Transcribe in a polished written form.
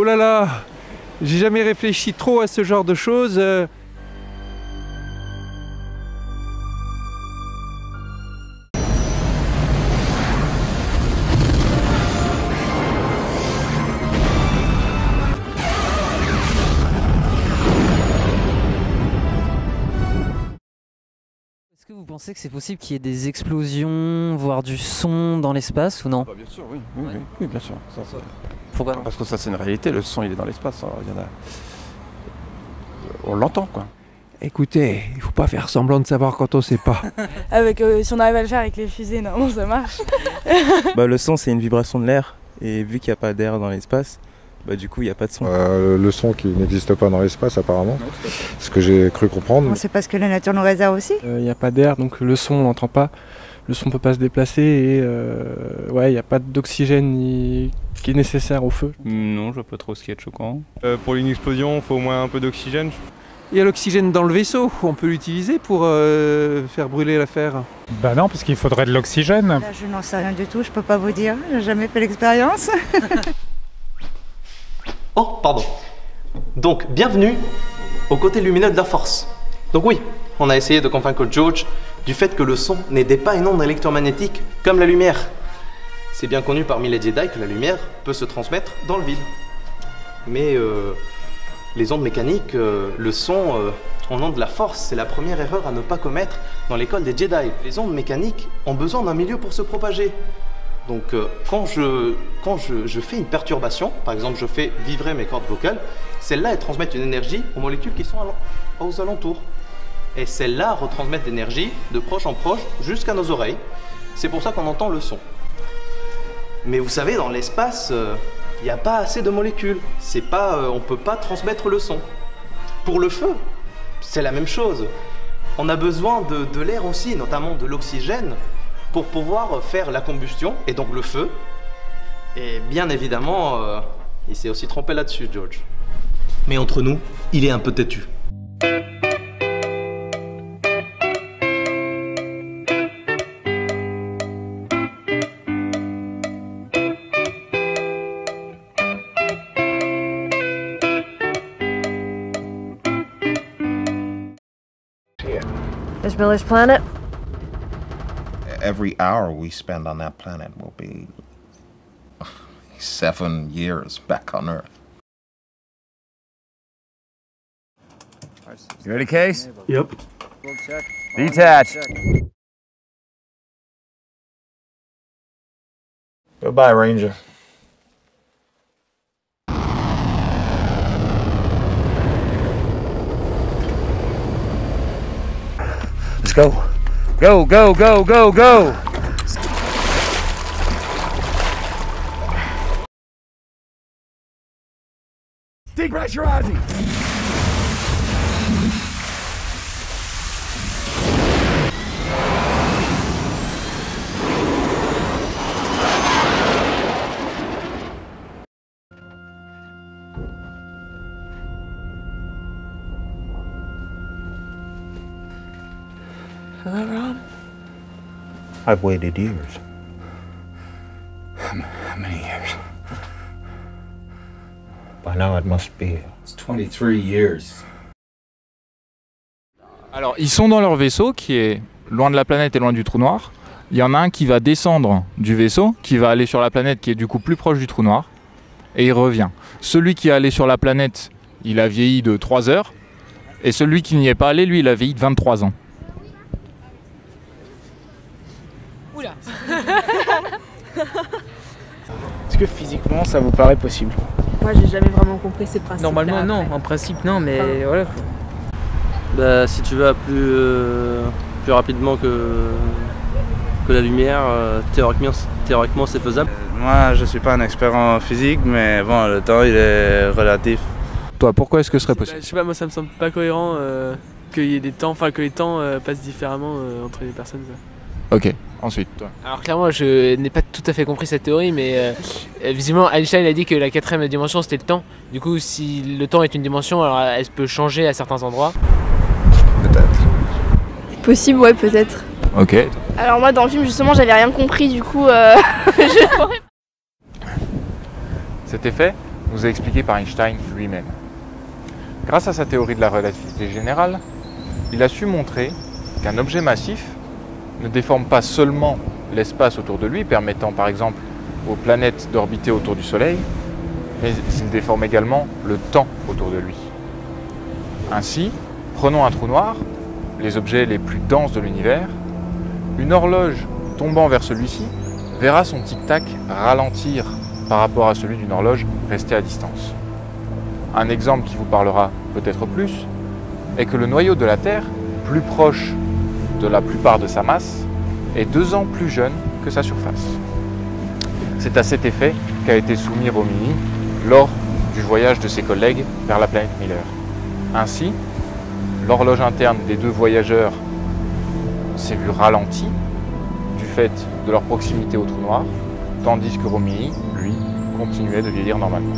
Oh là là, j'ai jamais réfléchi trop à ce genre de choses. Est-ce que vous pensez que c'est possible qu'il y ait des explosions, voire du son dans l'espace ou non? Bien sûr, oui, oui, bien sûr. Pourquoi? Parce que ça c'est une réalité, le son il est dans l'espace, on l'entend quoi. Écoutez, il faut pas faire semblant de savoir quand on sait pas. Si on arrive à le faire avec les fusées, normalement ça marche. Le son c'est une vibration de l'air et vu qu'il n'y a pas d'air dans l'espace, du coup il n'y a pas de son. Le son qui n'existe pas dans l'espace apparemment, ce que j'ai cru comprendre. C'est parce que la nature nous réserve aussi. Il n'y a pas d'air donc le son on l'entend pas, le son peut pas se déplacer et il n'y a pas d'oxygène qui est nécessaire au feu. Non, je vois pas trop ce qui est choquant. Pour une explosion, il faut au moins un peu d'oxygène. Il y a l'oxygène dans le vaisseau, on peut l'utiliser pour faire brûler l'affaire. Bah non, parce qu'il faudrait de l'oxygène. Là, je n'en sais rien du tout, je peux pas vous dire, j'ai jamais fait l'expérience. Oh, pardon. Donc, bienvenue au côté lumineux de la force. Donc oui, on a essayé de convaincre George du fait que le son n'était pas une onde électromagnétique comme la lumière. C'est bien connu parmi les Jedi que la lumière peut se transmettre dans le vide. Mais les ondes mécaniques, le son en ondes de la force, c'est la première erreur à ne pas commettre dans l'école des Jedi. Les ondes mécaniques ont besoin d'un milieu pour se propager. Donc quand je fais une perturbation, par exemple je fais vibrer mes cordes vocales, celles-là elles transmettent une énergie aux molécules qui sont aux alentours. Et celles-là retransmettent l'énergie de proche en proche jusqu'à nos oreilles. C'est pour ça qu'on entend le son. Mais vous savez, dans l'espace, il n'y a pas assez de molécules. On ne peut pas transmettre le son. Pour le feu, c'est la même chose. On a besoin de l'air aussi, notamment de l'oxygène, pour pouvoir faire la combustion, et donc le feu. Et bien évidemment, il s'est aussi trompé là-dessus, George. Mais entre nous, il est un peu têtu. Is Miller's planet? Every hour we spend on that planet will be 7 years back on Earth. You ready, Case? Yep. Detach. Goodbye, Ranger. Let's go. Go, go, go, go, go! Depressurizing! Hello, Ron? I've waited years. How many years? By now it must be 23 years. Alors, ils sont dans leur vaisseau qui est loin de la planète et loin du trou noir. Il y en a un qui va descendre du vaisseau, qui va aller sur la planète qui est du coup plus proche du trou noir. Et il revient. Celui qui est allé sur la planète, il a vieilli de 3 heures. Et celui qui n'y est pas allé, lui, il a vieilli de 23 ans. Oula. Est-ce que physiquement ça vous paraît possible? Moi j'ai jamais vraiment compris ces principes. Normalement non, en principe non, mais voilà. Bah, si tu vas plus rapidement que la lumière, théoriquement c'est faisable. Moi je suis pas un expert en physique mais bon le temps il est relatif. Toi, pourquoi est-ce que ce serait possible? Je sais pas, moi ça me semble pas cohérent qu'il y ait des temps, que les temps passent différemment entre les personnes. Quoi. Ok, ensuite toi. Alors clairement je n'ai pas tout à fait compris cette théorie, mais visiblement Einstein a dit que la 4ème dimension c'était le temps. Du coup si le temps est une dimension, alors elle peut changer à certains endroits. Peut-être. Possible, ouais, peut-être. Ok. Alors moi dans le film justement j'avais rien compris, du coup C'était fait? nous est expliqué par Einstein lui-même. Grâce à sa théorie de la relativité générale, il a su montrer qu'un objet massif ne déforme pas seulement l'espace autour de lui, permettant par exemple aux planètes d'orbiter autour du Soleil, mais il déforme également le temps autour de lui. Ainsi, prenons un trou noir, les objets les plus denses de l'univers, une horloge tombant vers celui-ci verra son tic-tac ralentir par rapport à celui d'une horloge restée à distance. Un exemple qui vous parlera peut-être plus est que le noyau de la Terre, plus proche de la plupart de sa masse, est 2 ans plus jeune que sa surface. C'est à cet effet qu'a été soumis Romilly lors du voyage de ses collègues vers la planète Miller. Ainsi, l'horloge interne des 2 voyageurs s'est vue ralentie du fait de leur proximité au trou noir, tandis que Romilly, lui, continuait de vieillir normalement.